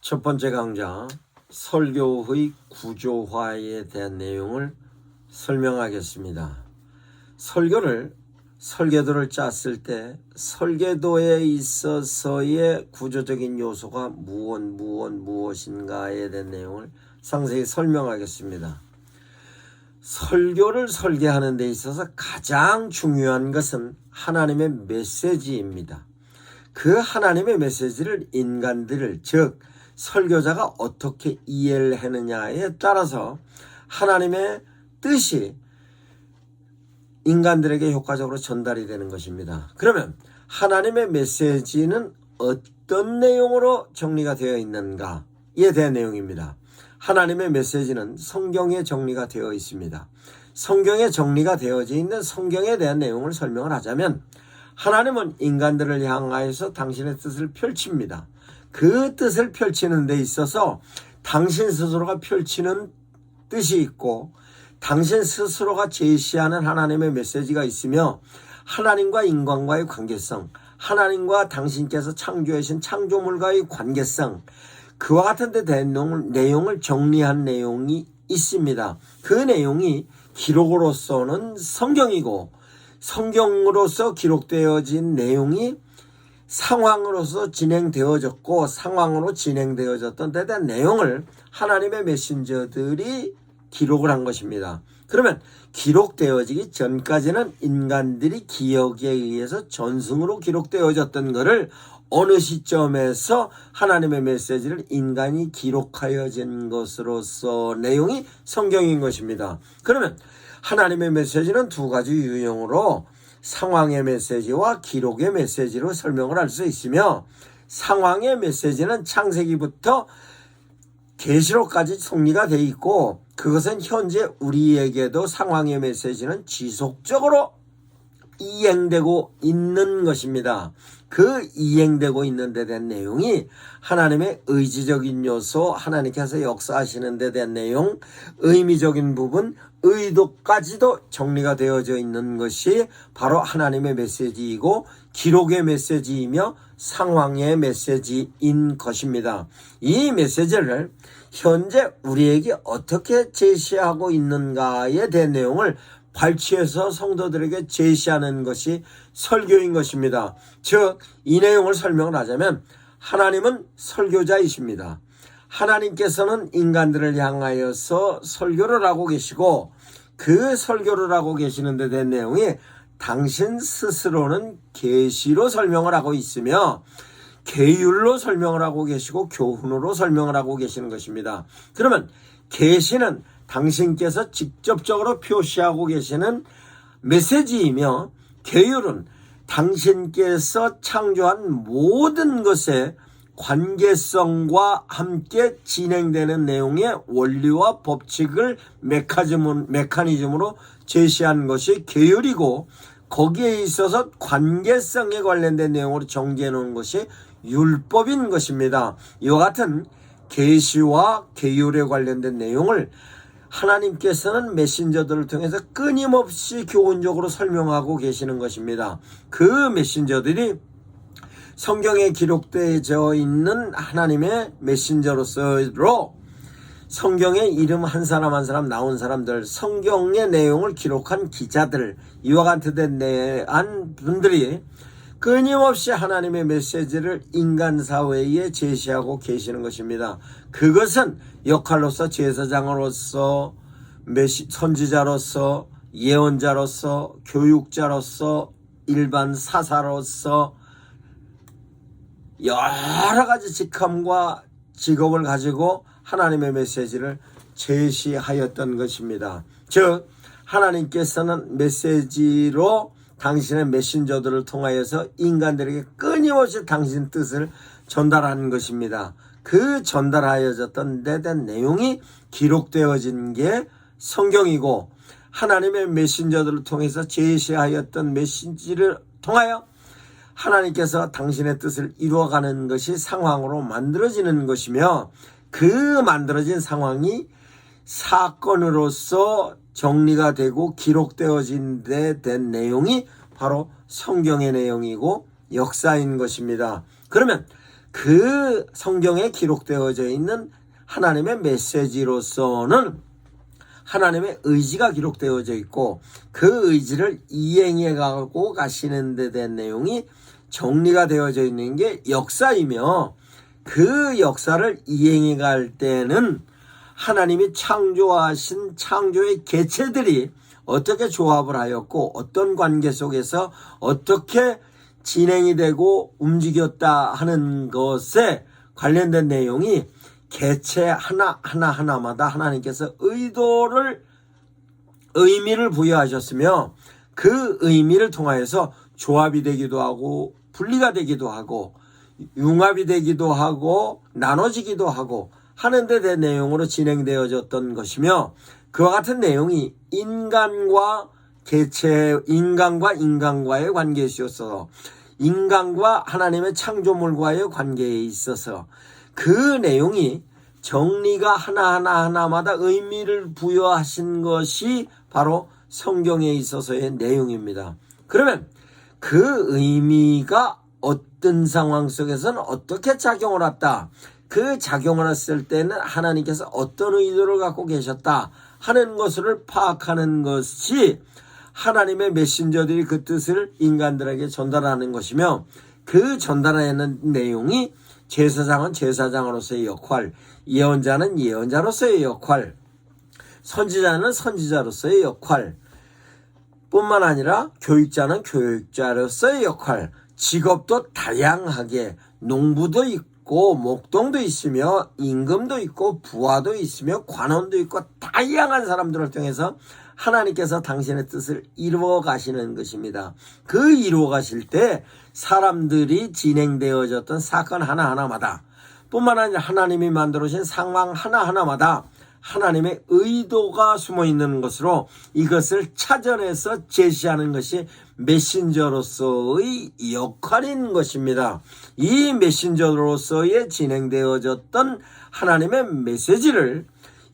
첫 번째 강좌 설교의 구조화에 대한 내용을 설명하겠습니다. 설계도를 짰을 때 설계도에 있어서의 구조적인 요소가 무엇인가에 대한 내용을 상세히 설명하겠습니다. 설교를 설계하는 데 있어서 가장 중요한 것은 하나님의 메시지입니다. 그 하나님의 메시지를 인간들을, 즉 설교자가 어떻게 이해를 하느냐에 따라서 하나님의 뜻이 인간들에게 효과적으로 전달이 되는 것입니다. 그러면 하나님의 메시지는 어떤 내용으로 정리가 되어 있는가에 대한 내용입니다. 하나님의 메시지는 성경에 정리가 되어 있습니다. 성경에 정리가 되어져 있는 성경에 대한 내용을 설명을 하자면, 하나님은 인간들을 향하여서 당신의 뜻을 펼칩니다. 그 뜻을 펼치는 데 있어서 당신 스스로가 펼치는 뜻이 있고 당신 스스로가 제시하는 하나님의 메시지가 있으며, 하나님과 인간과의 관계성, 하나님과 당신께서 창조하신 창조물과의 관계성, 그와 같은 데 대한 내용을 정리한 내용이 있습니다. 그 내용이 기록으로서는 성경이고, 성경으로서 기록되어진 내용이 상황으로서 진행되어졌고, 상황으로 진행되어졌던 데 대한 내용을 하나님의 메신저들이 기록을 한 것입니다. 그러면 기록되어지기 전까지는 인간들이 기억에 의해서 전승으로 기록되어졌던 것을 어느 시점에서 하나님의 메시지를 인간이 기록하여진 것으로서 내용이 성경인 것입니다. 그러면 하나님의 메시지는 두 가지 유형으로 상황의 메시지와 기록의 메시지로 설명을 할 수 있으며, 상황의 메시지는 창세기부터 계시록까지 정리가 되어 있고, 그것은 현재 우리에게도 상황의 메시지는 지속적으로 이행되고 있는 것입니다. 그 이행되고 있는 데 대한 내용이 하나님의 의지적인 요소, 하나님께서 역사하시는 데 대한 내용, 의미적인 부분, 의도까지도 정리가 되어져 있는 것이 바로 하나님의 메시지이고 기록의 메시지이며 상황의 메시지인 것입니다. 이 메시지를 현재 우리에게 어떻게 제시하고 있는가에 대한 내용을 발췌해서 성도들에게 제시하는 것이 설교인 것입니다. 즉, 이 내용을 설명을 하자면, 하나님은 설교자이십니다. 하나님께서는 인간들을 향하여서 설교를 하고 계시고, 그 설교를 하고 계시는 데 대한 내용이 당신 스스로는 계시로 설명을 하고 있으며 계율로 설명을 하고 계시고 교훈으로 설명을 하고 계시는 것입니다. 그러면 계시는 당신께서 직접적으로 표시하고 계시는 메시지이며, 계율은 당신께서 창조한 모든 것의 관계성과 함께 진행되는 내용의 원리와 법칙을 메커니즘으로 제시한 것이 계율이고, 거기에 있어서 관계성에 관련된 내용으로 정리해 놓은 것이 율법인 것입니다. 이와 같은 계시와 계율에 관련된 내용을 하나님께서는 메신저들을 통해서 끊임없이 교훈적으로 설명하고 계시는 것입니다. 그 메신저들이 성경에 기록되어 있는 하나님의 메신저로서 성경에 이름 한 사람 한 사람 나온 사람들, 성경의 내용을 기록한 기자들, 이와 같은 분들이 끊임없이 하나님의 메시지를 인간 사회에 제시하고 계시는 것입니다. 그것은 역할로서 제사장으로서, 선지자로서, 예언자로서, 교육자로서, 일반 사사로서 여러 가지 직함과 직업을 가지고 하나님의 메시지를 제시하였던 것입니다. 즉, 하나님께서는 메시지로 당신의 메신저들을 통하여서 인간들에게 끊임없이 당신 뜻을 전달하는 것입니다. 그 전달하여졌던 데 대한 내용이 기록되어진 게 성경이고, 하나님의 메신저들을 통해서 제시하였던 메시지를 통하여 하나님께서 당신의 뜻을 이루어가는 것이 상황으로 만들어지는 것이며, 그 만들어진 상황이 사건으로서 정리가 되고 기록되어진 데 된 내용이 바로 성경의 내용이고 역사인 것입니다. 그러면 그 성경에 기록되어져 있는 하나님의 메시지로서는 하나님의 의지가 기록되어져 있고 그 의지를 이행해 가고 가시는 데 대한 내용이 정리가 되어져 있는 게 역사이며 그 역사를 이행해 갈 때는 하나님이 창조하신 창조의 개체들이 어떻게 조합을 하였고 어떤 관계 속에서 어떻게 진행이 되고 움직였다 하는 것에 관련된 내용이 개체 하나하나마다 하나님께서 의미를 부여하셨으며 그 의미를 통하여서 조합이 되기도 하고 분리가 되기도 하고 융합이 되기도 하고 나눠지기도 하고 하는 데 대한 내용으로 진행되어졌던 것이며 그와 같은 내용이 인간과 인간과의 관계에 있어서 인간과 하나님의 창조물과의 관계에 있어서 그 내용이 정리가 하나마다 의미를 부여하신 것이 바로 성경에 있어서의 내용입니다. 그러면 그 의미가 어떤 상황 속에서는 어떻게 작용을 했다. 그 작용을 했을 때는 하나님께서 어떤 의도를 갖고 계셨다 하는 것을 파악하는 것이 하나님의 메신저들이 그 뜻을 인간들에게 전달하는 것이며 그 전달하는 내용이 제사장은 제사장으로서의 역할, 예언자는 예언자로서의 역할, 선지자는 선지자로서의 역할 뿐만 아니라 교육자는 교육자로서의 역할, 직업도 다양하게 농부도 있고 목동도 있으며 임금도 있고 부하도 있으며 관원도 있고 다양한 사람들을 통해서 하나님께서 당신의 뜻을 이루어 가시는 것입니다. 그 이루어 가실 때 사람들이 진행되어졌던 사건 하나하나마다 뿐만 아니라 하나님이 만들어주신 상황 하나하나마다 하나님의 의도가 숨어 있는 것으로 이것을 찾아내서 제시하는 것이 메신저로서의 역할인 것입니다. 이 메신저로서의 진행되어졌던 하나님의 메시지를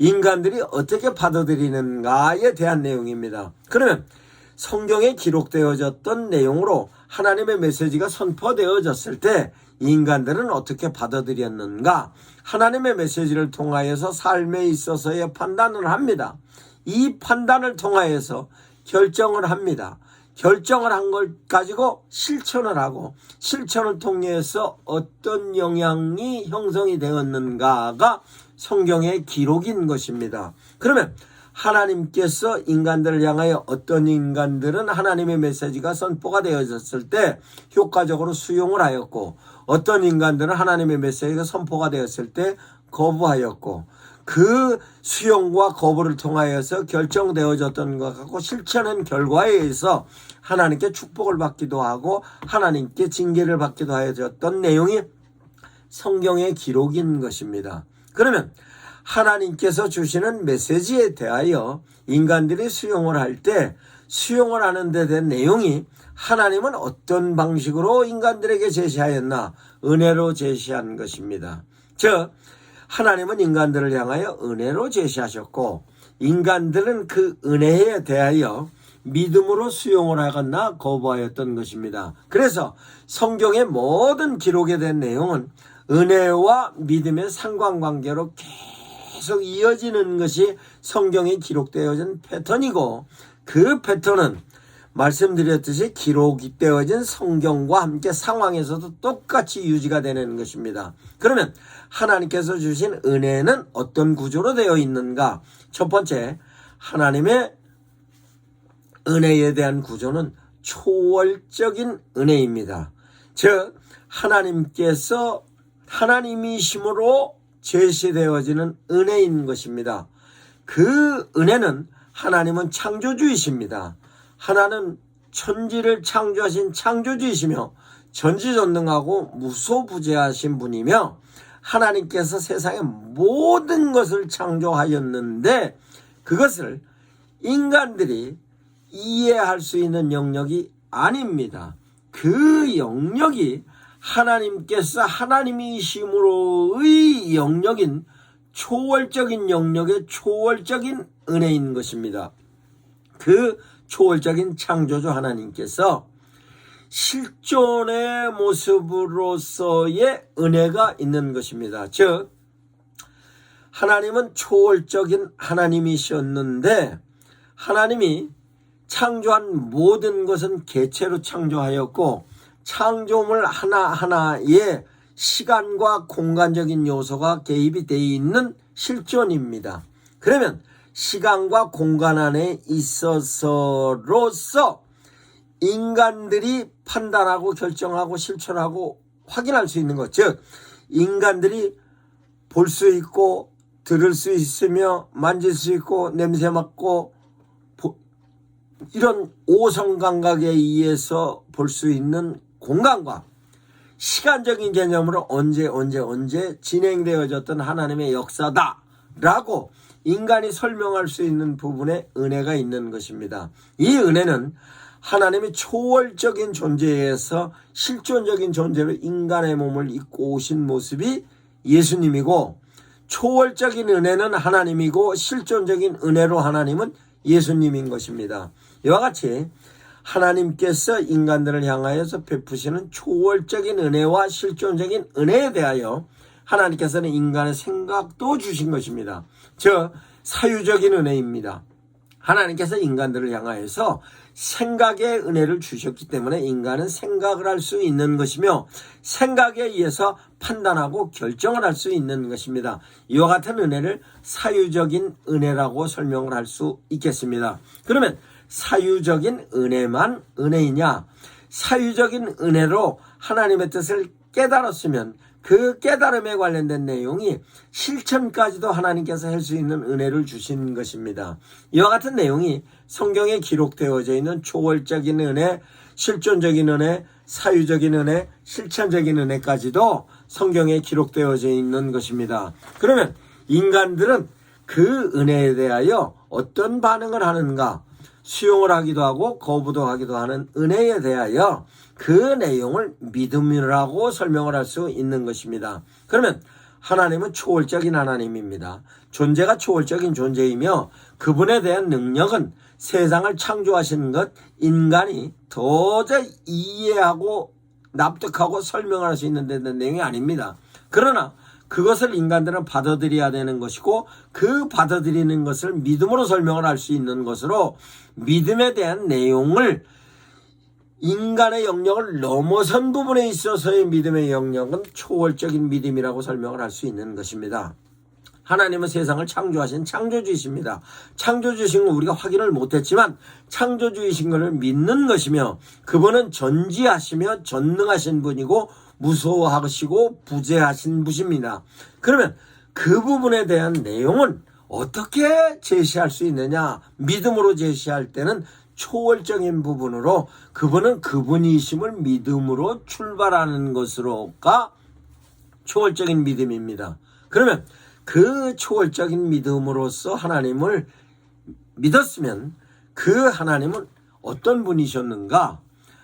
인간들이 어떻게 받아들이는가에 대한 내용입니다. 그러면 성경에 기록되어졌던 내용으로 하나님의 메시지가 선포되어졌을 때 인간들은 어떻게 받아들였는가? 하나님의 메시지를 통하여서 삶에 있어서의 판단을 합니다. 이 판단을 통하여서 결정을 합니다. 결정을 한 걸 가지고 실천을 하고 실천을 통해서 어떤 영향이 형성이 되었는가가 성경의 기록인 것입니다. 그러면 하나님께서 인간들을 향하여 어떤 인간들은 하나님의 메시지가 선포가 되어졌을 때 효과적으로 수용을 하였고 어떤 인간들은 하나님의 메시지가 선포가 되었을 때 거부하였고 그 수용과 거부를 통하여서 결정되어졌던 것 같고 실천한 결과에 의해서 하나님께 축복을 받기도 하고 하나님께 징계를 받기도 하였던 내용이 성경의 기록인 것입니다. 그러면 하나님께서 주시는 메시지에 대하여 인간들이 수용을 할 때 수용을 하는 데 대한 내용이 하나님은 어떤 방식으로 인간들에게 제시하였나? 은혜로 제시한 것입니다. 즉 하나님은 인간들을 향하여 은혜로 제시하셨고 인간들은 그 은혜에 대하여 믿음으로 수용을 하거나 거부하였던 것입니다. 그래서 성경의 모든 기록에 대한 내용은 은혜와 믿음의 상관관계로 계속 이어지는 것이 성경에 기록되어진 패턴이고 그 패턴은 말씀드렸듯이 기록이 되어진 성경과 함께 상황에서도 똑같이 유지가 되는 것입니다. 그러면 하나님께서 주신 은혜는 어떤 구조로 되어 있는가? 첫 번째, 하나님의 은혜에 대한 구조는 초월적인 은혜입니다. 즉 하나님께서 하나님이심으로 제시되어지는 은혜인 것입니다. 그 은혜는 하나님은 창조주이십니다. 하나는 천지를 창조하신 창조주이시며 전지전능하고 무소부재하신 분이며 하나님께서 세상의 모든 것을 창조하였는데 그것을 인간들이 이해할 수 있는 영역이 아닙니다. 그 영역이 하나님께서 하나님이심으로의 영역인 초월적인 영역의 초월적인 은혜인 것입니다. 그 초월적인 창조주 하나님께서 실존의 모습으로서의 은혜가 있는 것입니다. 즉 하나님은 초월적인 하나님이셨는데 하나님이 창조한 모든 것은 개체로 창조하였고 창조물 하나하나에 시간과 공간적인 요소가 개입이 되어 있는 실존입니다. 그러면 시간과 공간 안에 있어서로서 인간들이 판단하고 결정하고 실천하고 확인할 수 있는 것, 즉 인간들이 볼 수 있고 들을 수 있으며 만질 수 있고 냄새 맡고 이런 오성 감각에 의해서 볼 수 있는 공간과 시간적인 개념으로 언제 진행되어졌던 하나님의 역사다라고 인간이 설명할 수 있는 부분에 은혜가 있는 것입니다. 이 은혜는 하나님이 초월적인 존재에서 실존적인 존재로 인간의 몸을 입고 오신 모습이 예수님이고 초월적인 은혜는 하나님이고 실존적인 은혜로 하나님은 예수님인 것입니다. 이와 같이 하나님께서 인간들을 향하여서 베푸시는 초월적인 은혜와 실존적인 은혜에 대하여 하나님께서는 인간의 생각도 주신 것입니다. 즉 사유적인 은혜입니다. 하나님께서 인간들을 향하여서 생각의 은혜를 주셨기 때문에 인간은 생각을 할 수 있는 것이며 생각에 의해서 판단하고 결정을 할 수 있는 것입니다. 이와 같은 은혜를 사유적인 은혜라고 설명을 할 수 있겠습니다. 그러면 사유적인 은혜만 은혜이냐? 사유적인 은혜로 하나님의 뜻을 깨달았으면 그 깨달음에 관련된 내용이 실천까지도 하나님께서 할 수 있는 은혜를 주신 것입니다. 이와 같은 내용이 성경에 기록되어져 있는 초월적인 은혜, 실존적인 은혜, 사유적인 은혜, 실천적인 은혜까지도 성경에 기록되어져 있는 것입니다. 그러면 인간들은 그 은혜에 대하여 어떤 반응을 하는가? 수용을 하기도 하고 거부도 하기도 하는 은혜에 대하여 그 내용을 믿음이라고 설명을 할 수 있는 것입니다. 그러면 하나님은 초월적인 하나님입니다. 존재가 초월적인 존재이며 그분에 대한 능력은 세상을 창조하신 것 인간이 도저히 이해하고 납득하고 설명할 수 있는 내용이 아닙니다. 그러나 그것을 인간들은 받아들여야 되는 것이고 그 받아들이는 것을 믿음으로 설명을 할 수 있는 것으로 믿음에 대한 내용을 인간의 영역을 넘어선 부분에 있어서의 믿음의 영역은 초월적인 믿음이라고 설명을 할 수 있는 것입니다. 하나님은 세상을 창조하신 창조주이십니다. 창조주이신 걸 우리가 확인을 못했지만 창조주이신 것을 믿는 것이며 그분은 전지하시며 전능하신 분이고 무소하시고 부재하신 분입니다. 그러면 그 부분에 대한 내용은 어떻게 제시할 수 있느냐? 믿음으로 제시할 때는 초월적인 부분으로 그분은 그분이심을 믿음으로 출발하는 것으로가 초월적인 믿음입니다. 그러면 그 초월적인 믿음으로써 하나님을 믿었으면 그 하나님은 어떤 분이셨는가?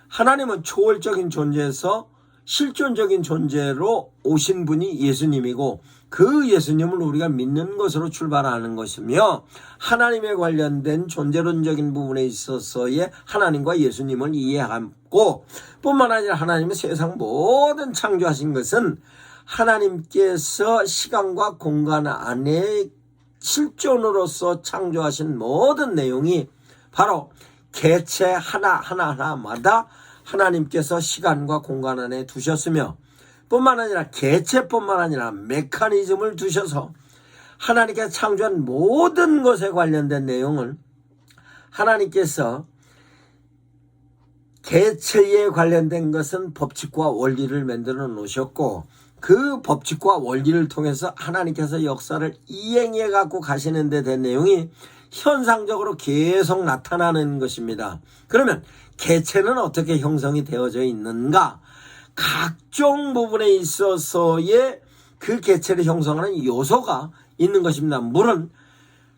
하나님은 초월적인 존재에서 실존적인 존재로 오신 분이 예수님이고 그 예수님을 우리가 믿는 것으로 출발하는 것이며 하나님에 관련된 존재론적인 부분에 있어서의 하나님과 예수님을 이해하고 뿐만 아니라 하나님은 세상 모든 창조하신 것은 하나님께서 시간과 공간 안에 실존으로서 창조하신 모든 내용이 바로 개체 하나하나마다 하나님께서 시간과 공간 안에 두셨으며 뿐만 아니라 개체뿐만 아니라 메커니즘을 두셔서 하나님께서 창조한 모든 것에 관련된 내용을 하나님께서 개체에 관련된 것은 법칙과 원리를 만들어 놓으셨고 그 법칙과 원리를 통해서 하나님께서 역사를 이행해 갖고 가시는 데 된 내용이 현상적으로 계속 나타나는 것입니다. 그러면 개체는 어떻게 형성이 되어져 있는가? 각종 부분에 있어서의 그 개체를 형성하는 요소가 있는 것입니다. 물은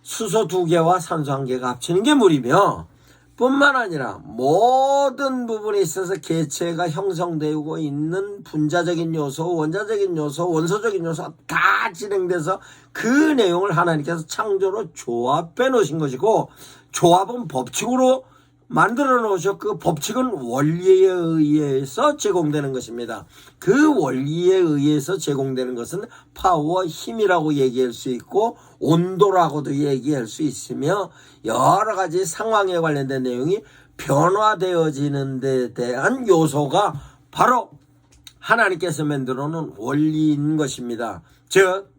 수소 2개와 산소 1개가 합치는 게 물이며 뿐만 아니라 모든 부분에 있어서 개체가 형성되고 있는 분자적인 요소, 원자적인 요소, 원소적인 요소가 다 진행돼서 그 내용을 하나님께서 창조로 조합해 놓으신 것이고 조합은 법칙으로 만들어 놓으셨고 그 법칙은 원리에 의해서 제공되는 것입니다. 그 원리에 의해서 제공되는 것은 파워, 힘이라고 얘기할 수 있고 온도라고도 얘기할 수 있으며 여러 가지 상황에 관련된 내용이 변화되어지는 데 대한 요소가 바로 하나님께서 만들어 놓은 원리인 것입니다. 즉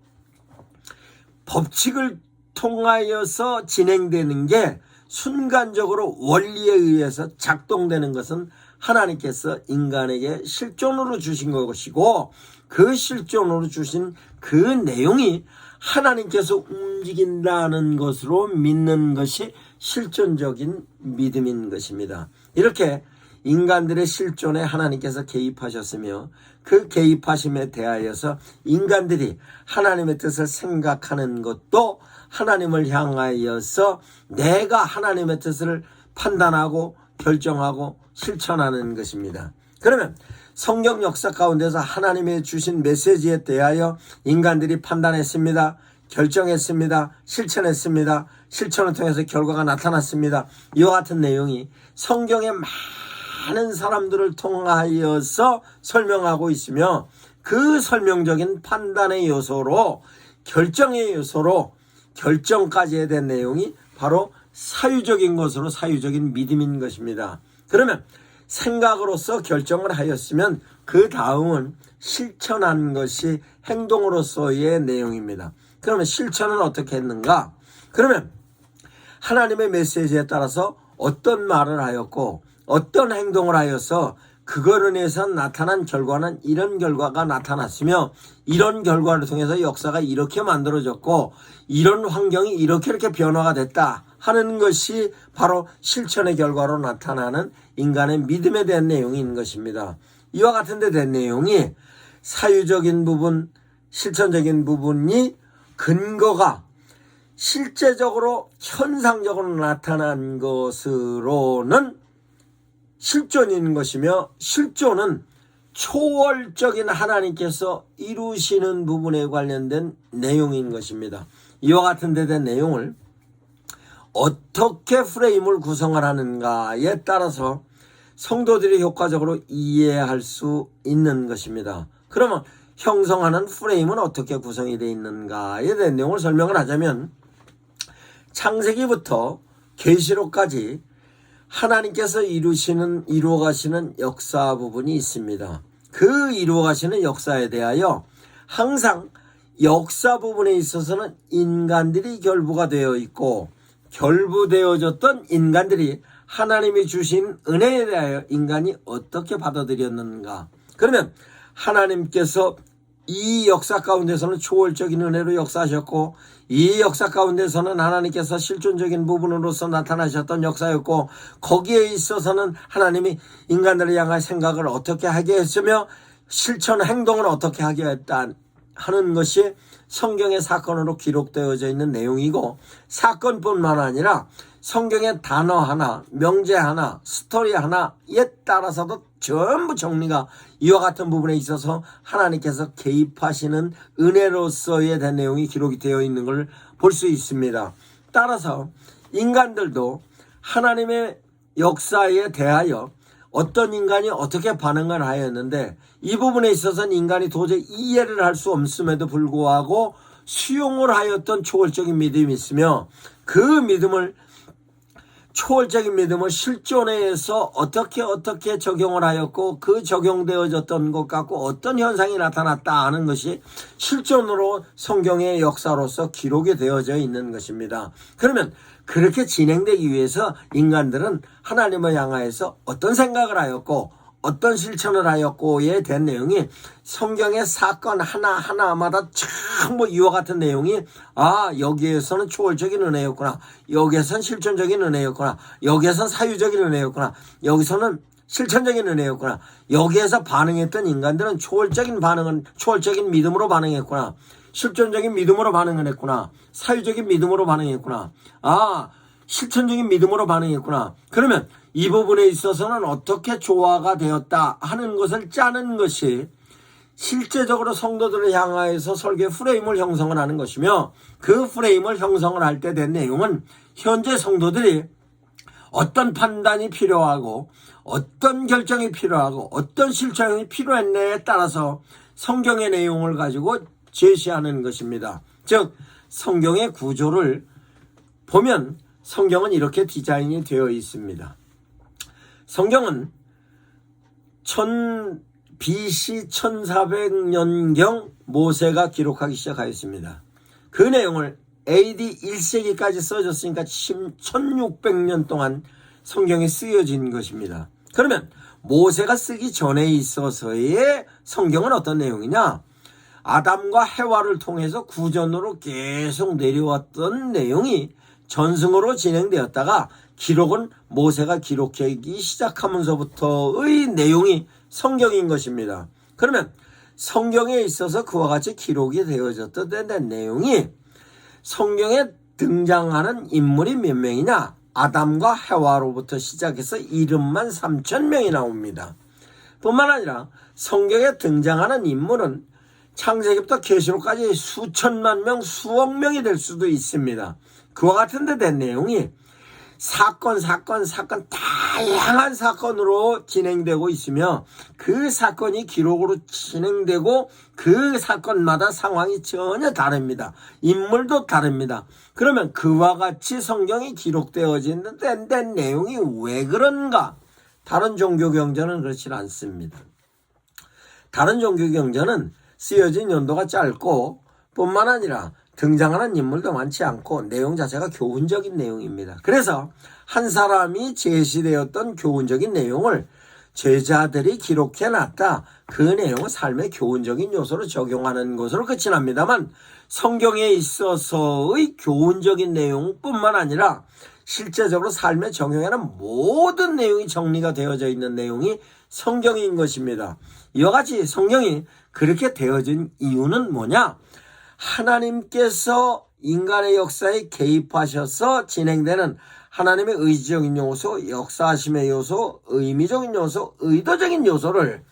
법칙을 통하여서 진행되는 게 순간적으로 원리에 의해서 작동되는 것은 하나님께서 인간에게 실존으로 주신 것이고 그 실존으로 주신 그 내용이 하나님께서 움직인다는 것으로 믿는 것이 실존적인 믿음인 것입니다. 이렇게 인간들의 실존에 하나님께서 개입하셨으며 그 개입하심에 대하여서 인간들이 하나님의 뜻을 생각하는 것도 하나님을 향하여서 내가 하나님의 뜻을 판단하고 결정하고 실천하는 것입니다. 그러면 성경 역사 가운데서 하나님의 주신 메시지에 대하여 인간들이 판단했습니다. 결정했습니다. 실천했습니다. 실천을 통해서 결과가 나타났습니다. 이와 같은 내용이 성경의 많은 사람들을 통하여서 설명하고 있으며 그 설명적인 판단의 요소로 결정의 요소로 결정까지에 대한 내용이 바로 사유적인 것으로 사유적인 믿음인 것입니다. 그러면 생각으로서 결정을 하였으면 그 다음은 실천한 것이 행동으로서의 내용입니다. 그러면 실천은 어떻게 했는가? 그러면 하나님의 메시지에 따라서 어떤 말을 하였고 어떤 행동을 하여서 그거로 인해서 나타난 결과는 이런 결과가 나타났으며 이런 결과를 통해서 역사가 이렇게 만들어졌고 이런 환경이 이렇게 변화가 됐다 하는 것이 바로 실천의 결과로 나타나는 인간의 믿음에 대한 내용인 것입니다. 이와 같은 데 대한 내용이 사유적인 부분, 실천적인 부분이 근거가 실제적으로 현상적으로 나타난 것으로는 실존인 것이며 실존은 초월적인 하나님께서 이루시는 부분에 관련된 내용인 것입니다. 이와 같은 데 대한 내용을 어떻게 프레임을 구성을 하는가에 따라서 성도들이 효과적으로 이해할 수 있는 것입니다. 그러면 형성하는 프레임은 어떻게 구성이 되어 있는가에 대한 내용을 설명을 하자면 창세기부터 계시록까지 하나님께서 이루어 가시는 역사 부분이 있습니다. 그 이루어 가시는 역사에 대하여 항상 역사 부분에 있어서는 인간들이 결부가 되어 있고 결부되어졌던 인간들이 하나님이 주신 은혜에 대하여 인간이 어떻게 받아들였는가. 그러면 하나님께서 이 역사 가운데서는 초월적인 은혜로 역사하셨고 이 역사 가운데서는 하나님께서 실존적인 부분으로서 나타나셨던 역사였고 거기에 있어서는 하나님이 인간들을 향한 생각을 어떻게 하게 했으며 실천 행동을 어떻게 하게 했다 하는 것이 성경의 사건으로 기록되어져 있는 내용이고 사건뿐만 아니라 성경의 단어 하나, 명제 하나, 스토리 하나에 따라서도 전부 정리가 이와 같은 부분에 있어서 하나님께서 개입하시는 은혜로서에 대한 내용이 기록이 되어 있는 걸 볼 수 있습니다. 따라서 인간들도 하나님의 역사에 대하여 어떤 인간이 어떻게 반응을 하였는데 이 부분에 있어서는 인간이 도저히 이해를 할 수 없음에도 불구하고 수용을 하였던 초월적인 믿음이 있으며 그 믿음을 초월적인 믿음을 실존에서 어떻게 적용을 하였고 그 적용되어졌던 것 갖고 어떤 현상이 나타났다 하는 것이 실존으로 성경의 역사로서 기록이 되어져 있는 것입니다. 그러면 그렇게 진행되기 위해서 인간들은 하나님을 향하여서 어떤 생각을 하였고 어떤 실천을 하였고에 대한 내용이 성경의 사건 하나하나마다 전부 이와 같은 내용이 여기에서는 초월적인 은혜였구나, 여기에서는 실존적인 은혜였구나, 여기에서는 사유적인 은혜였구나, 여기서는 실천적인 은혜였구나, 여기에서 반응했던 인간들은 초월적인 믿음으로 반응했구나, 실존적인 믿음으로 반응을 했구나, 사유적인 믿음으로 반응했구나, 실천적인 믿음으로 반응했구나. 그러면 이 부분에 있어서는 어떻게 조화가 되었다 하는 것을 짜는 것이 실제적으로 성도들을 향하여서 설계 프레임을 형성을 하는 것이며 그 프레임을 형성을 할 때 된 내용은 현재 성도들이 어떤 판단이 필요하고 어떤 결정이 필요하고 어떤 실천이 필요했냐에 따라서 성경의 내용을 가지고 제시하는 것입니다. 즉 성경의 구조를 보면 성경은 이렇게 디자인이 되어 있습니다. 성경은 BC 1400년경 모세가 기록하기 시작하였습니다. 그 내용을 AD 1세기까지 써졌으니까 1600년 동안 성경에 쓰여진 것입니다. 그러면 모세가 쓰기 전에 있어서의 성경은 어떤 내용이냐? 아담과 해와를 통해서 구전으로 계속 내려왔던 내용이 전승으로 진행되었다가 기록은 모세가 기록하기 시작하면서부터의 내용이 성경인 것입니다. 그러면 성경에 있어서 그와 같이 기록이 되어졌던 내용이 성경에 등장하는 인물이 몇 명이냐? 아담과 해와로부터 시작해서 이름만 3000명이 나옵니다. 뿐만 아니라 성경에 등장하는 인물은 창세기부터 계시록까지 수천만 명, 수억 명이 될 수도 있습니다. 그와 같은 데 된 내용이 사건 다양한 사건으로 진행되고 있으며 그 사건이 기록으로 진행되고 그 사건마다 상황이 전혀 다릅니다. 인물도 다릅니다. 그러면 그와 같이 성경이 기록되어지는 된 내용이 왜 그런가? 다른 종교 경전은 그렇지 않습니다. 다른 종교 경전은 쓰여진 연도가 짧고 뿐만 아니라 등장하는 인물도 많지 않고 내용 자체가 교훈적인 내용입니다. 그래서 한 사람이 제시되었던 교훈적인 내용을 제자들이 기록해놨다. 그 내용을 삶의 교훈적인 요소로 적용하는 것으로 끝이 납니다만 성경에 있어서의 교훈적인 내용뿐만 아니라 실제적으로 삶에 적용하는 모든 내용이 정리가 되어져 있는 내용이 성경인 것입니다. 이와 같이 성경이 그렇게 되어진 이유는 뭐냐? 하나님께서 인간의 역사에 개입하셔서 진행되는 하나님의 의지적인 요소, 역사하심의 요소, 의미적인 요소, 의도적인 요소를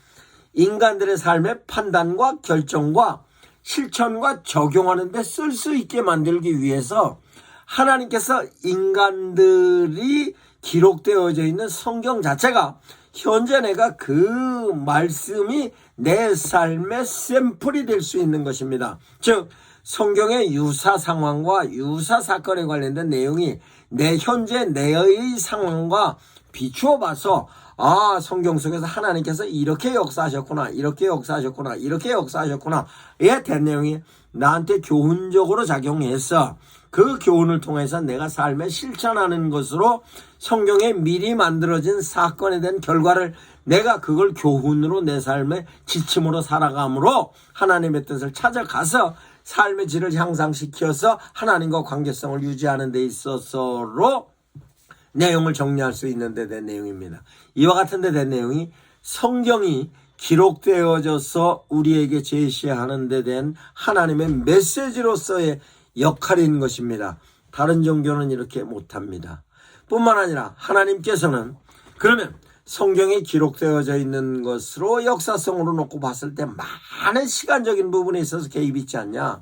인간들의 삶의 판단과 결정과 실천과 적용하는 데 쓸 수 있게 만들기 위해서 하나님께서 인간들이 기록되어져 있는 성경 자체가 현재 내가 그 말씀이 내 삶의 샘플이 될 수 있는 것입니다. 즉 성경의 유사 상황과 유사 사건에 관련된 내용이 내 현재 내의 상황과 비추어 봐서 성경 속에서 하나님께서 이렇게 역사하셨구나, 이렇게 역사하셨구나, 이렇게 역사하셨구나에 대한 내용이 나한테 교훈적으로 작용해서 그 교훈을 통해서 내가 삶에 실천하는 것으로 성경에 미리 만들어진 사건에 대한 결과를 내가 그걸 교훈으로 내 삶의 지침으로 살아감으로 하나님의 뜻을 찾아가서 삶의 질을 향상시켜서 하나님과 관계성을 유지하는 데 있어서로 내용을 정리할 수 있는 데 대한 내용입니다. 이와 같은 데 대한 내용이 성경이 기록되어져서 우리에게 제시하는 데 대한 하나님의 메시지로서의 역할인 것입니다. 다른 종교는 이렇게 못합니다. 뿐만 아니라 하나님께서는 그러면 성경에 기록되어져 있는 것으로 역사성으로 놓고 봤을 때 많은 시간적인 부분에 있어서 개입이 있지 않냐?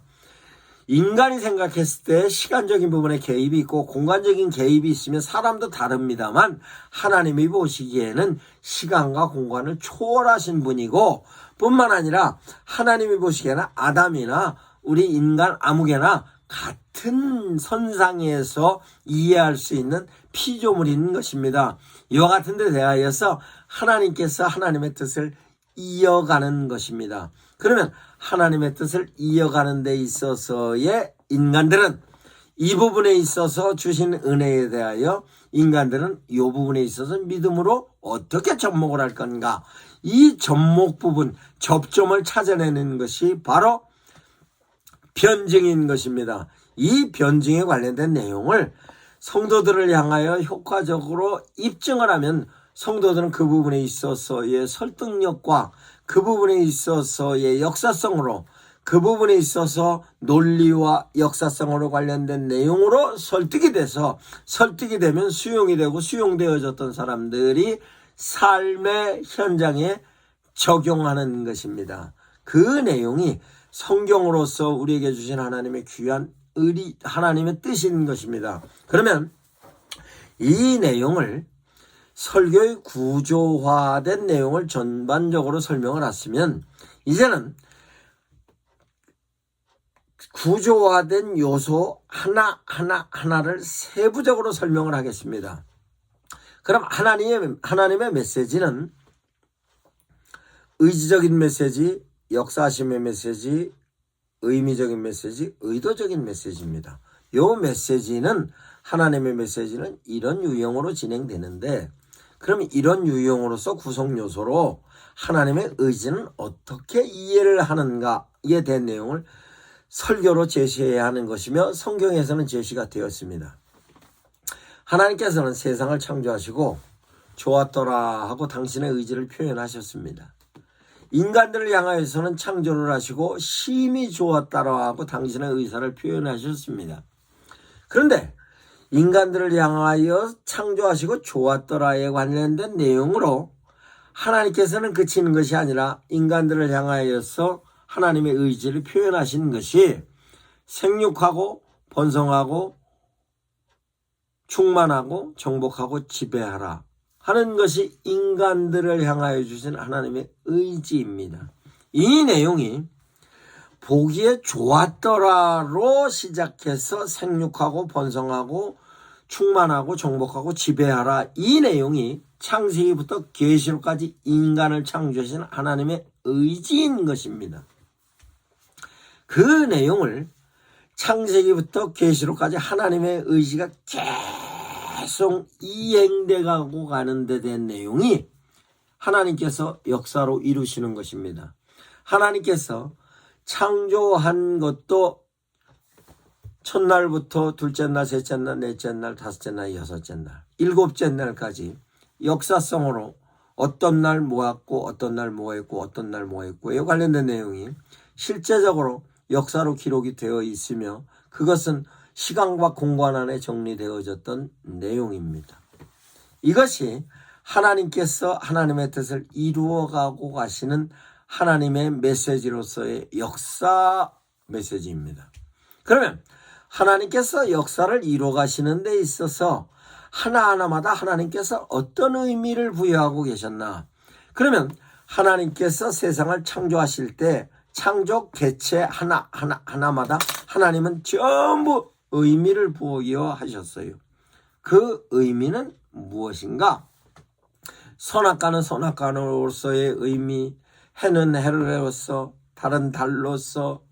인간이 생각했을 때 시간적인 부분에 개입이 있고 공간적인 개입이 있으면 사람도 다릅니다만 하나님이 보시기에는 시간과 공간을 초월하신 분이고 뿐만 아니라 하나님이 보시기에는 아담이나 우리 인간 아무개나 같은 선상에서 이해할 수 있는 피조물인 것입니다. 이와 같은 데 대하여서 하나님께서 하나님의 뜻을 이어가는 것입니다. 그러면 하나님의 뜻을 이어가는 데 있어서의 인간들은 이 부분에 있어서 주신 은혜에 대하여 인간들은 이 부분에 있어서 믿음으로 어떻게 접목을 할 건가? 이 접목 부분, 접점을 찾아내는 것이 바로 변증인 것입니다. 이 변증에 관련된 내용을 성도들을 향하여 효과적으로 입증을 하면 성도들은 그 부분에 있어서의 설득력과 그 부분에 있어서의 역사성으로 그 부분에 있어서 논리와 역사성으로 관련된 내용으로 설득이 돼서 설득이 되면 수용이 되고 수용되어졌던 사람들이 삶의 현장에 적용하는 것입니다. 그 내용이 성경으로서 우리에게 주신 하나님의 귀한 하나님의 뜻인 것입니다. 그러면 이 내용을 설교의 구조화된 내용을 전반적으로 설명을 했으면 이제는 구조화된 요소 하나를 세부적으로 설명을 하겠습니다. 그럼 하나님의 메시지는 의지적인 메시지, 역사심의 메시지, 의미적인 메시지, 의도적인 메시지입니다. 요 메시지는 하나님의 메시지는 이런 유형으로 진행되는데 그럼 이런 유형으로서 구성 요소로 하나님의 의지는 어떻게 이해를 하는가에 대한 내용을 설교로 제시해야 하는 것이며 성경에서는 제시가 되었습니다. 하나님께서는 세상을 창조하시고 좋았더라 하고 당신의 의지를 표현하셨습니다. 인간들을 향하여서는 창조를 하시고 심히 좋았더라 하고 당신의 의사를 표현하셨습니다. 그런데 인간들을 향하여 창조하시고 좋았더라에 관련된 내용으로 하나님께서는 그치는 것이 아니라 인간들을 향하여서 하나님의 의지를 표현하시는 것이 생육하고 번성하고 충만하고 정복하고 지배하라 하는 것이 인간들을 향하여 주신 하나님의 의지입니다. 이 내용이 보기에 좋았더라로 시작해서 생육하고 번성하고 충만하고 정복하고 지배하라 이 내용이 창세기부터 계시록까지 인간을 창조하신 하나님의 의지인 것입니다. 그 내용을 창세기부터 계시록까지 하나님의 의지가 계속 이행돼 가고 가는 데 대한 내용이 하나님께서 역사로 이루시는 것입니다. 하나님께서 창조한 것도 첫날부터 둘째 날, 셋째 날, 넷째 날, 다섯째 날, 여섯째 날, 일곱째 날까지 역사성으로 어떤 날 뭐했고 어떤 날 뭐했고 어떤 날 뭐했고에 관련된 내용이 실제적으로 역사로 기록이 되어 있으며 그것은 시간과 공간 안에 정리되어졌던 내용입니다. 이것이 하나님께서 하나님의 뜻을 이루어가고 가시는 하나님의 메시지로서의 역사 메시지입니다. 그러면 하나님께서 역사를 이루어 가시는 데 있어서 하나하나마다 하나님께서 어떤 의미를 부여하고 계셨나? 그러면 하나님께서 세상을 창조하실 때 창조 개체 하나마다 하나님은 전부 의미를 부여하셨어요. 그 의미는 무엇인가? 선악과는 선악과로서의 의미, 해는 해로서, 달은 달로서,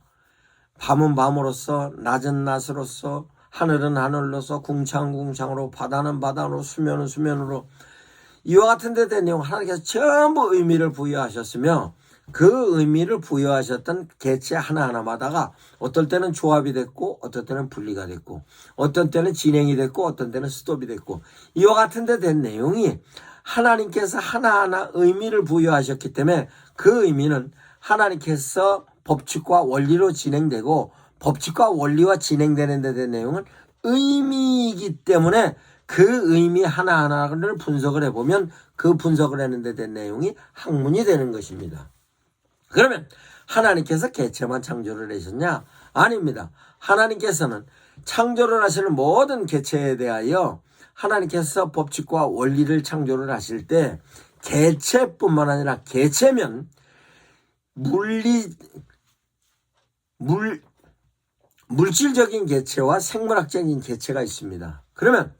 밤은 밤으로서, 낮은 낮으로서, 하늘은 하늘로서, 궁창궁창으로, 바다는 바다로, 수면은 수면으로 이와 같은 데 대한 내용 하나님께서 전부 의미를 부여하셨으며 그 의미를 부여하셨던 개체 하나하나마다가 어떨 때는 조합이 됐고 어떨 때는 분리가 됐고 어떤 때는 진행이 됐고 어떤 때는 스톱이 됐고 이와 같은 데 대한 내용이 하나님께서 하나하나 의미를 부여하셨기 때문에 그 의미는 하나님께서 법칙과 원리로 진행되고 법칙과 원리와 진행되는 데 대한 내용은 의미이기 때문에 그 의미 하나하나를 분석을 해보면 그 분석을 하는 데 대한 내용이 학문이 되는 것입니다. 그러면 하나님께서 개체만 창조를 하셨냐? 아닙니다. 하나님께서는 창조를 하시는 모든 개체에 대하여 하나님께서 법칙과 원리를 창조를 하실 때 개체뿐만 아니라 개체면 물질적인 개체와 생물학적인 개체가 있습니다. 그러면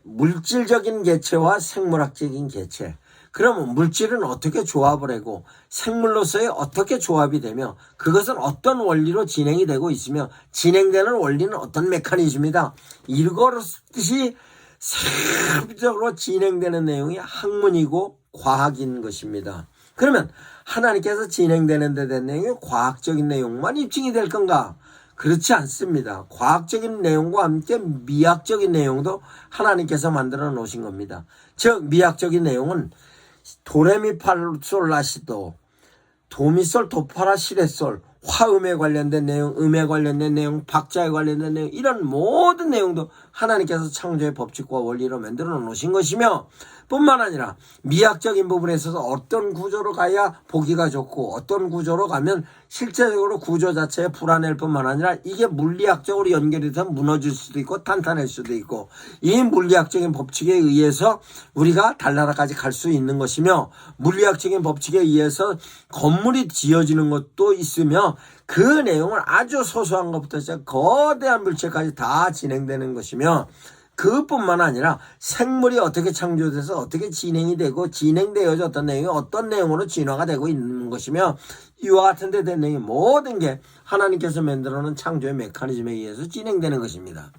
물질적인 개체와 생물학적인 개체, 그러면 물질은 어떻게 조합을 하고 생물로서의 어떻게 조합이 되며 그것은 어떤 원리로 진행이 되고 있으며 진행되는 원리는 어떤 메커니즘이다. 이것이 세부적으로 진행되는 내용이 학문이고 과학인 것입니다. 그러면 하나님께서 진행되는 데 대한 내용이 과학적인 내용만 입증이 될 건가? 그렇지 않습니다. 과학적인 내용과 함께 미학적인 내용도 하나님께서 만들어 놓으신 겁니다. 즉 미학적인 내용은 도레미파솔라시도, 도미솔, 도파라, 시레솔, 화음에 관련된 내용, 음에 관련된 내용, 박자에 관련된 내용, 이런 모든 내용도 하나님께서 창조의 법칙과 원리로 만들어 놓으신 것이며 뿐만 아니라 미학적인 부분에 있어서 어떤 구조로 가야 보기가 좋고 어떤 구조로 가면 실제적으로 구조 자체에 불안할 뿐만 아니라 이게 물리학적으로 연결이 돼서 무너질 수도 있고 탄탄할 수도 있고 이 물리학적인 법칙에 의해서 우리가 달나라까지 갈 수 있는 것이며 물리학적인 법칙에 의해서 건물이 지어지는 것도 있으며 그 내용을 아주 소소한 것부터 시작 거대한 물체까지 다 진행되는 것이며 그뿐만 아니라 생물이 어떻게 창조돼서 어떻게 진행이 되고 진행되어져 어떤 내용이 어떤 내용으로 진화가 되고 있는 것이며 이와 같은 데 된 내용이 모든 게 하나님께서 만들어 놓은 창조의 메커니즘에 의해서 진행되는 것입니다.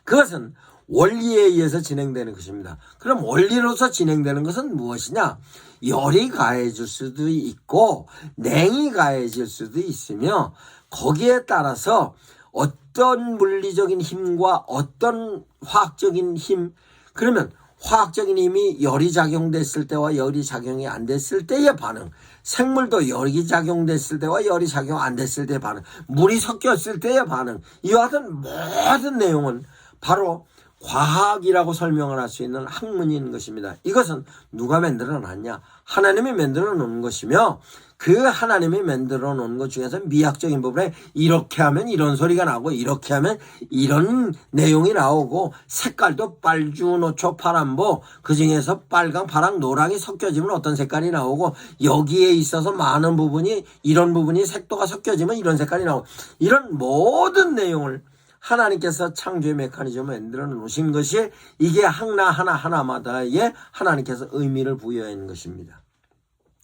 그것은 원리에 의해서 진행되는 것입니다. 그럼 원리로서 진행되는 것은 무엇이냐? 열이 가해질 수도 있고 냉이 가해질 수도 있으며 거기에 따라서 어떤 물리적인 힘과 어떤 화학적인 힘, 그러면 화학적인 힘이 열이 작용됐을 때와 열이 작용이 안 됐을 때의 반응, 생물도 열이 작용됐을 때와 열이 작용 안 됐을 때의 반응, 물이 섞였을 때의 반응, 이와 같은 모든 내용은 바로 과학이라고 설명을 할 수 있는 학문인 것입니다. 이것은 누가 만들어 놨냐? 하나님이 만들어 놓은 것이며 그 하나님이 만들어 놓은 것 중에서 미학적인 부분에 이렇게 하면 이런 소리가 나고 이렇게 하면 이런 내용이 나오고 색깔도 빨주, 노초, 파란보 그 중에서 빨강, 파랑, 노랑이 섞여지면 어떤 색깔이 나오고 여기에 있어서 많은 부분이 이런 부분이 색도가 섞여지면 이런 색깔이 나오고 이런 모든 내용을 하나님께서 창조의 메커니즘을 만들어 놓으신 것이 이게 하나하나마다의 하나님께서 의미를 부여한 것입니다.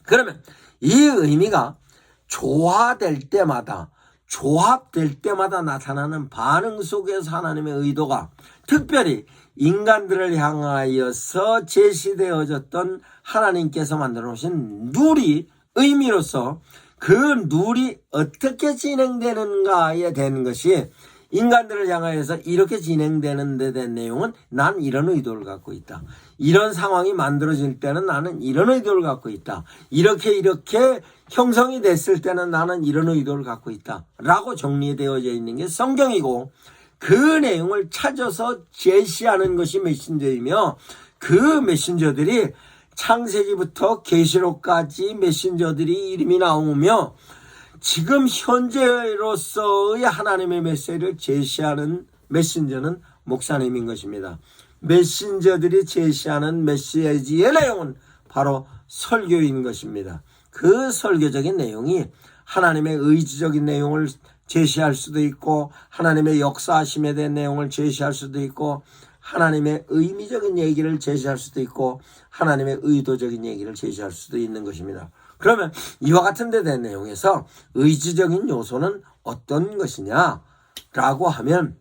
그러면 이 의미가 조화될 때마다 조합될 때마다 나타나는 반응 속에서 하나님의 의도가 특별히 인간들을 향하여서 제시되어졌던 하나님께서 만들어 놓으신 룰이 의미로서 그 룰이 어떻게 진행되는가에 대한 것이 인간들을 향하여서 이렇게 진행되는 데 대한 내용은 난 이런 의도를 갖고 있다. 이런 상황이 만들어질 때는 나는 이런 의도를 갖고 있다. 이렇게 형성이 됐을 때는 나는 이런 의도를 갖고 있다. 라고 정리되어져 있는 게 성경이고 그 내용을 찾아서 제시하는 것이 메신저이며 그 메신저들이 창세기부터 계시록까지 메신저들이 이름이 나오며 지금 현재로서의 하나님의 메시지를 제시하는 메신저는 목사님인 것입니다. 메신저들이 제시하는 메시지의 내용은 바로 설교인 것입니다. 그 설교적인 내용이 하나님의 의지적인 내용을 제시할 수도 있고 하나님의 역사하심에 대한 내용을 제시할 수도 있고 하나님의 의미적인 얘기를 제시할 수도 있고 하나님의 의도적인 얘기를 제시할 수도 있는 것입니다. 그러면 이와 같은 데 대한 내용에서 의지적인 요소는 어떤 것이냐라고 하면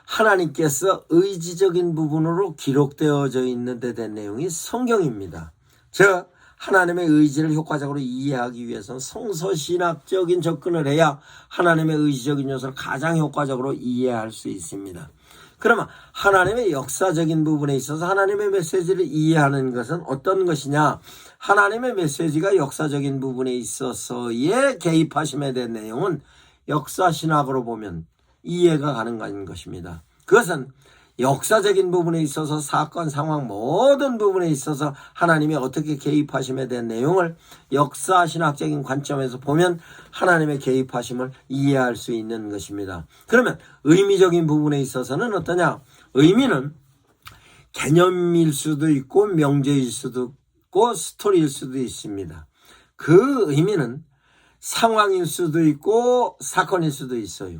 하나님께서 의지적인 부분으로 기록되어져 있는 데 대한 내용이 성경입니다. 즉 하나님의 의지를 효과적으로 이해하기 위해서는 성서신학적인 접근을 해야 하나님의 의지적인 요소를 가장 효과적으로 이해할 수 있습니다. 그러면 하나님의 역사적인 부분에 있어서 하나님의 메시지를 이해하는 것은 어떤 것이냐? 하나님의 메시지가 역사적인 부분에 있어서의 개입하심에 대한 내용은 역사신학으로 보면 이해가 가능한 것입니다. 그것은 역사적인 부분에 있어서 사건, 상황 모든 부분에 있어서 하나님이 어떻게 개입하심에 대한 내용을 역사신학적인 관점에서 보면 하나님의 개입하심을 이해할 수 있는 것입니다. 그러면 의미적인 부분에 있어서는 어떠냐? 의미는 개념일 수도 있고 명제일 수도 있고 스토리일 수도 있습니다. 그 의미는 상황일 수도 있고 사건일 수도 있어요.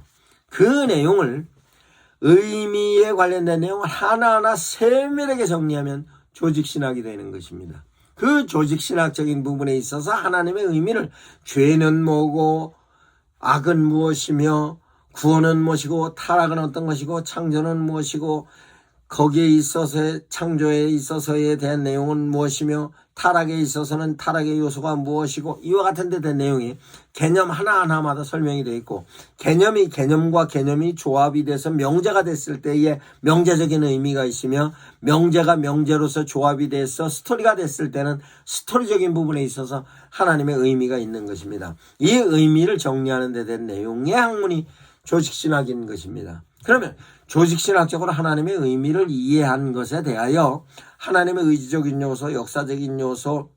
그 내용을 의미에 관련된 내용을 하나하나 세밀하게 정리하면 조직신학이 되는 것입니다. 그 조직신학적인 부분에 있어서 하나님의 의미를 죄는 뭐고 악은 무엇이며 구원은 무엇이고 타락은 어떤 것이고 창조는 무엇이고 거기에 있어서의 창조에 있어서에 대한 내용은 무엇이며 타락에 있어서는 타락의 요소가 무엇이고 이와 같은 데 대한 내용이 개념 하나하나마다 설명이 되어 있고 개념이 개념과 개념이 조합이 돼서 명제가 됐을 때에 명제적인 의미가 있으며 명제가 명제로서 조합이 돼서 스토리가 됐을 때는 스토리적인 부분에 있어서 하나님의 의미가 있는 것입니다. 이 의미를 정리하는 데 대한 내용의 학문이 조직신학인 것입니다. 그러면 조직신학적으로 하나님의 의미를 이해한 것에 대하여 하나님의 의지적인 요소, 역사적인 요소,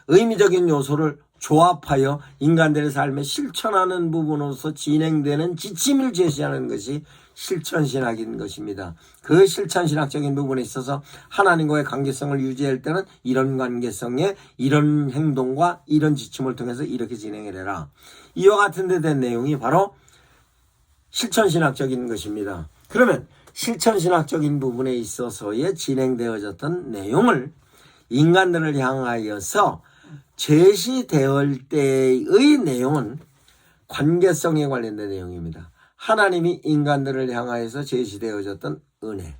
의미적인 요소를 조합하여 인간들의 삶에 실천하는 부분으로서 진행되는 지침을 제시하는 것이 실천신학인 것입니다. 그 실천신학적인 부분에 있어서 하나님과의 관계성을 유지할 때는 이런 관계성에 이런 행동과 이런 지침을 통해서 이렇게 진행을 해라. 이와 같은 데 된 내용이 바로 실천신학적인 것입니다. 그러면 실천신학적인 부분에 있어서의 진행되어졌던 내용을 인간들을 향하여서 제시되을 때의 내용은 관계성에 관련된 내용입니다. 하나님이 인간들을 향하여서 제시되어졌던 은혜,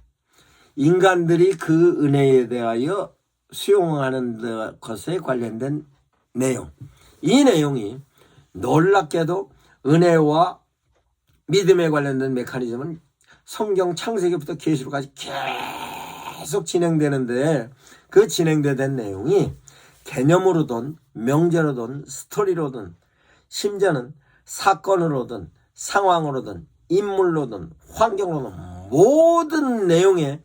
인간들이 그 은혜에 대하여 수용하는 것에 관련된 내용, 이 내용이 놀랍게도 은혜와 믿음에 관련된 메커니즘은 성경 창세기부터 계시록까지 계속 진행되는데, 그 진행되는 내용이 개념으로든 명제로든 스토리로든 심지어는 사건으로든 상황으로든 인물로든 환경으로든 모든 내용에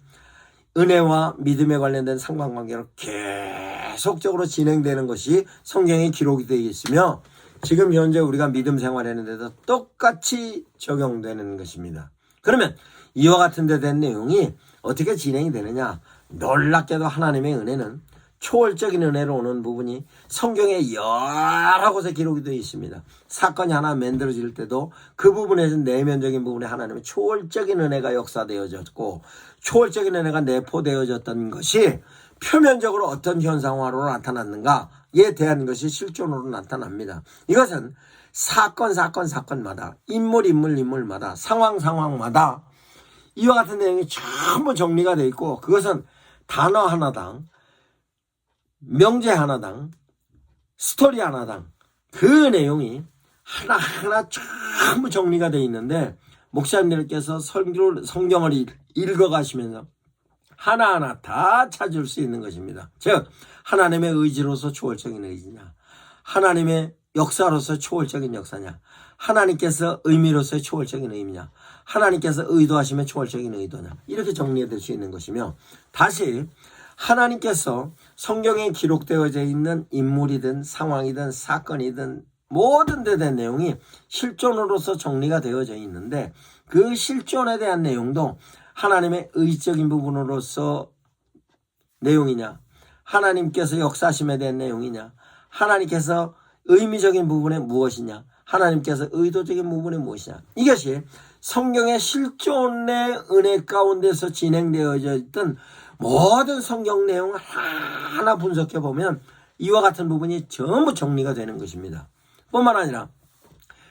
은혜와 믿음에 관련된 상관관계로 계속적으로 진행되는 것이 성경에 기록이 되어 있으며, 지금 현재 우리가 믿음 생활하는 데도 똑같이 적용되는 것입니다. 그러면 이와 같은 데 된 내용이 어떻게 진행이 되느냐? 놀랍게도 하나님의 은혜는 초월적인 은혜로 오는 부분이 성경에 여러 곳에 기록이 되어 있습니다. 사건이 하나 만들어질 때도 그 부분에서 내면적인 부분에 하나님의 초월적인 은혜가 역사되어졌고, 초월적인 은혜가 내포되어졌던 것이 표면적으로 어떤 현상화로 나타났는가에 대한 것이 실존으로 나타납니다. 이것은 사건마다 인물마다 상황마다 이와 같은 내용이 전부 정리가 되어 있고, 그것은 단어 하나당, 명제 하나당, 스토리 하나당 그 내용이 하나하나 전부 정리가 되어 있는데, 목사님들께서 성경을 읽어가시면서 하나하나 다 찾을 수 있는 것입니다. 즉 하나님의 의지로서 초월적인 의지냐, 하나님의 역사로서 초월적인 역사냐, 하나님께서 의미로서의 초월적인 의미냐, 하나님께서 의도하시면 초월적인 의도냐, 이렇게 정리될 수 있는 것이며, 다시 하나님께서 성경에 기록되어져 있는 인물이든 상황이든 사건이든 모든 데 대한 내용이 실존으로서 정리가 되어져 있는데, 그 실존에 대한 내용도 하나님의 의지적인 부분으로서 내용이냐, 하나님께서 역사심에 대한 내용이냐, 하나님께서 의미적인 부분에 무엇이냐, 하나님께서 의도적인 부분에 무엇이냐, 이것이 성경의 실존의 은혜 가운데서 진행되어져 있던 모든 성경 내용을 하나 분석해 보면 이와 같은 부분이 전부 정리가 되는 것입니다. 뿐만 아니라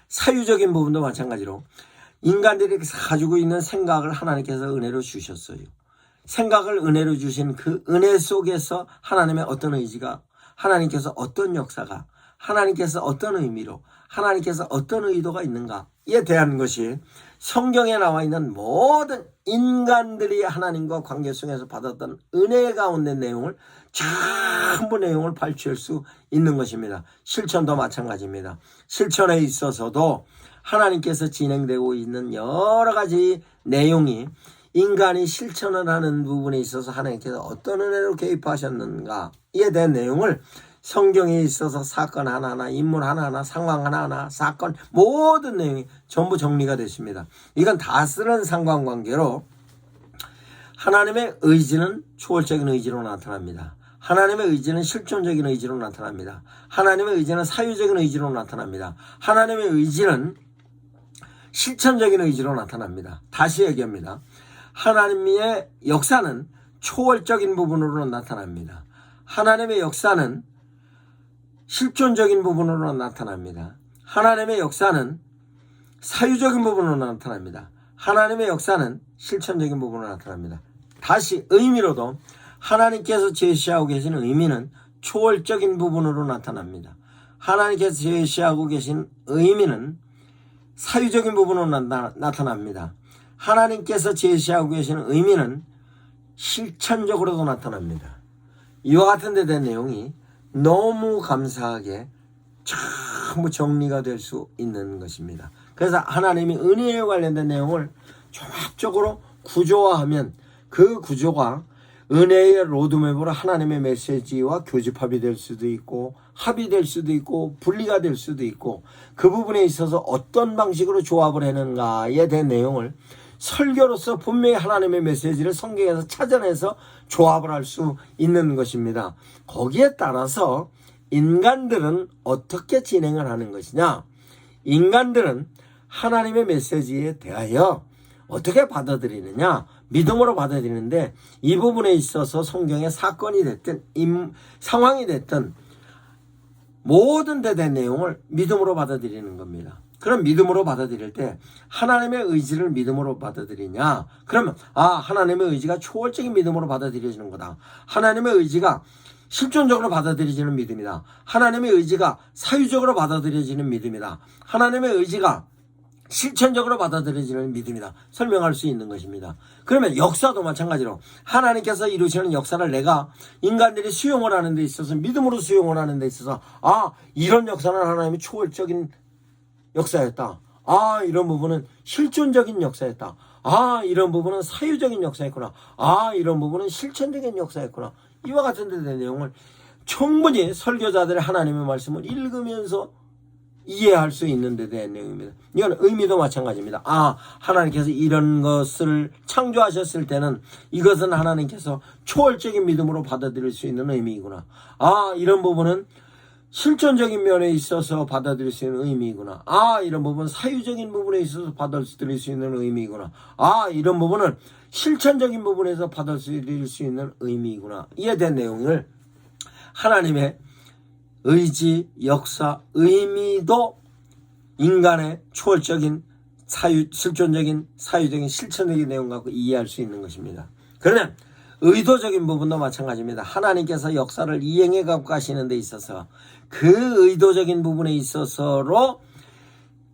사유적인 부분도 마찬가지로 인간들이 가지고 있는 생각을 하나님께서 은혜로 주셨어요. 생각을 은혜로 주신 그 은혜 속에서 하나님의 어떤 의지가, 하나님께서 어떤 역사가, 하나님께서 어떤 의미로, 하나님께서 어떤 의도가 있는가에 대한 것이 성경에 나와 있는 모든 인간들이 하나님과 관계 속에서 받았던 은혜 가운데 내용을 전부 내용을 발췌할 수 있는 것입니다. 실천도 마찬가지입니다. 실천에 있어서도 하나님께서 진행되고 있는 여러 가지 내용이 인간이 실천을 하는 부분에 있어서 하나님께서 어떤 은혜로 개입하셨는가에 대한 내용을 성경에 있어서 사건 하나하나, 인물 하나하나, 상황 하나하나, 사건 모든 내용이 전부 정리가 됐습니다. 이건 다스는 상관관계로 하나님의 의지는 초월적인 의지로 나타납니다. 하나님의 의지는 실존적인 의지로 나타납니다. 하나님의 의지는 사유적인 의지로 나타납니다. 하나님의 의지는 실천적인 의지로 나타납니다. 다시 얘기합니다. 하나님의 역사는 초월적인 부분으로 나타납니다. 하나님의 역사는 실존적인 부분으로 나타납니다. 하나님의 역사는 사유적인 부분으로 나타납니다. 하나님의 역사는 실천적인 부분으로 나타납니다. 다시 의미로도 하나님께서 제시하고 계신 의미는 초월적인 부분으로 나타납니다. 하나님께서 제시하고 계신 의미는 사유적인 부분으로 나타납니다. 하나님께서 제시하고 계신 의미는 실천적으로도 나타납니다. 이와 같은 데 대한 내용이 너무 감사하게 전부 정리가 될 수 있는 것입니다. 그래서 하나님이 은혜에 관련된 내용을 종합적으로 구조화하면 그 구조가 은혜의 로드맵으로 하나님의 메시지와 교집합이 될 수도 있고 합이 될 수도 있고 분리가 될 수도 있고 그 부분에 있어서 어떤 방식으로 조합을 하는가에 대한 내용을 설교로서 분명히 하나님의 메시지를 성경에서 찾아내서 조합을 할 수 있는 것입니다. 거기에 따라서 인간들은 어떻게 진행을 하는 것이냐, 인간들은 하나님의 메시지에 대하여 어떻게 받아들이느냐, 믿음으로 받아들이는데 이 부분에 있어서 성경의 사건이 됐든 상황이 됐든 모든 데 대한 내용을 믿음으로 받아들이는 겁니다. 그럼 믿음으로 받아들일 때 하나님의 의지를 믿음으로 받아들이냐, 그러면 하나님의 의지가 초월적인 믿음으로 받아들여지는 거다. 하나님의 의지가 실존적으로 받아들여지는 믿음이다. 하나님의 의지가 사유적으로 받아들여지는 믿음이다. 하나님의 의지가 실천적으로 받아들여지는 믿음이다. 설명할 수 있는 것입니다. 그러면 역사도 마찬가지로 하나님께서 이루시는 역사를 내가 인간들이 수용을 하는 데 있어서 믿음으로 수용을 하는 데 있어서 이런 역사는 하나님의 초월적인 역사였다. 이런 부분은 실존적인 역사였다. 이런 부분은 사유적인 역사였구나. 이런 부분은 실천적인 역사였구나. 이와 같은 데 대한 내용을 충분히 설교자들의 하나님의 말씀을 읽으면서 이해할 수 있는 데 대한 내용입니다. 이건 의미도 마찬가지입니다. 하나님께서 이런 것을 창조하셨을 때는 이것은 하나님께서 초월적인 믿음으로 받아들일 수 있는 의미이구나. 이런 부분은 실존적인 면에 있어서 받아들일 수 있는 의미이구나. 이런 부분은 사유적인 부분에 있어서 받아들일 수 있는 의미이구나. 이런 부분은 실천적인 부분에서 받아들일 수 있는 의미이구나. 이에 대한 내용을 하나님의 의지, 역사, 의미도 인간의 초월적인 실존적인, 사유적인, 실천적인 내용 갖고 이해할 수 있는 것입니다. 그러면 의도적인 부분도 마찬가지입니다. 하나님께서 역사를 이행해 갖고 가시는 데 있어서 그 의도적인 부분에 있어서로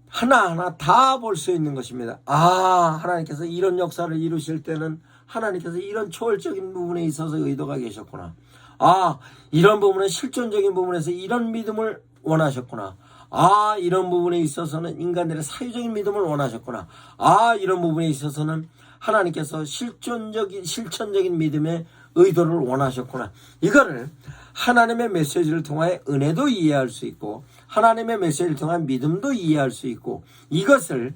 하나하나 다 볼 수 있는 것입니다. 하나님께서 이런 역사를 이루실 때는 하나님께서 이런 초월적인 부분에 있어서 의도가 계셨구나. 이런 부분은 실존적인 부분에서 이런 믿음을 원하셨구나. 이런 부분에 있어서는 인간들의 사유적인 믿음을 원하셨구나. 이런 부분에 있어서는 하나님께서 실천적인 믿음의 의도를 원하셨구나. 이거를 하나님의 메시지를 통하여 은혜도 이해할 수 있고 하나님의 메시지를 통하여 믿음도 이해할 수 있고, 이것을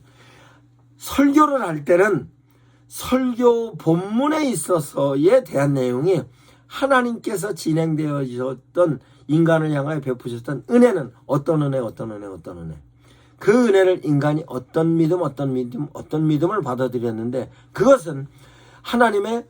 설교를 할 때는 설교 본문에 있어서에 대한 내용이 하나님께서 진행되어졌던 인간을 향하여 베푸셨던 은혜는 어떤 은혜, 그 은혜를 인간이 어떤 믿음을 받아들였는데 그것은 하나님의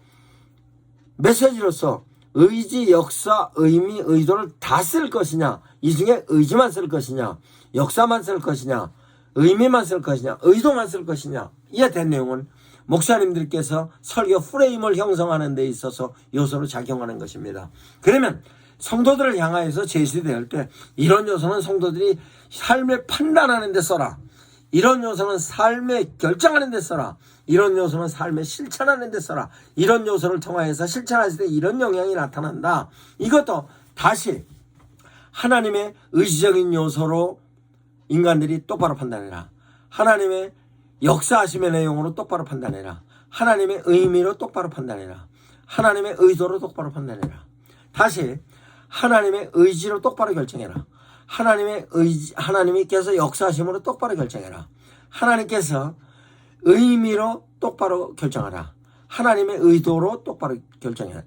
메시지로서 의지, 역사, 의미, 의도를 다 쓸 것이냐, 이 중에 의지만 쓸 것이냐, 역사만 쓸 것이냐, 의미만 쓸 것이냐, 의도만 쓸 것이냐, 이에 대한 내용은 목사님들께서 설교 프레임을 형성하는 데 있어서 요소로 작용하는 것입니다. 그러면 성도들을 향하여서 제시될 때 이런 요소는 성도들이 삶에 판단하는 데 써라, 이런 요소는 삶에 결정하는 데 써라, 이런 요소는 삶에 실천하는 데 써라, 이런 요소를 통하여서 실천하실 때 이런 영향이 나타난다. 이것도 다시 하나님의 의지적인 요소로 인간들이 똑바로 판단해라. 하나님의 역사하심의 내용으로 똑바로 판단해라. 하나님의 의미로 똑바로 판단해라. 하나님의 의도로 똑바로 판단해라. 다시 하나님의 의지로 똑바로 결정해라. 하나님께서 역사하심으로 똑바로 결정해라. 하나님께서 의미로 똑바로 결정하라. 하나님의 의도로 똑바로 결정해라.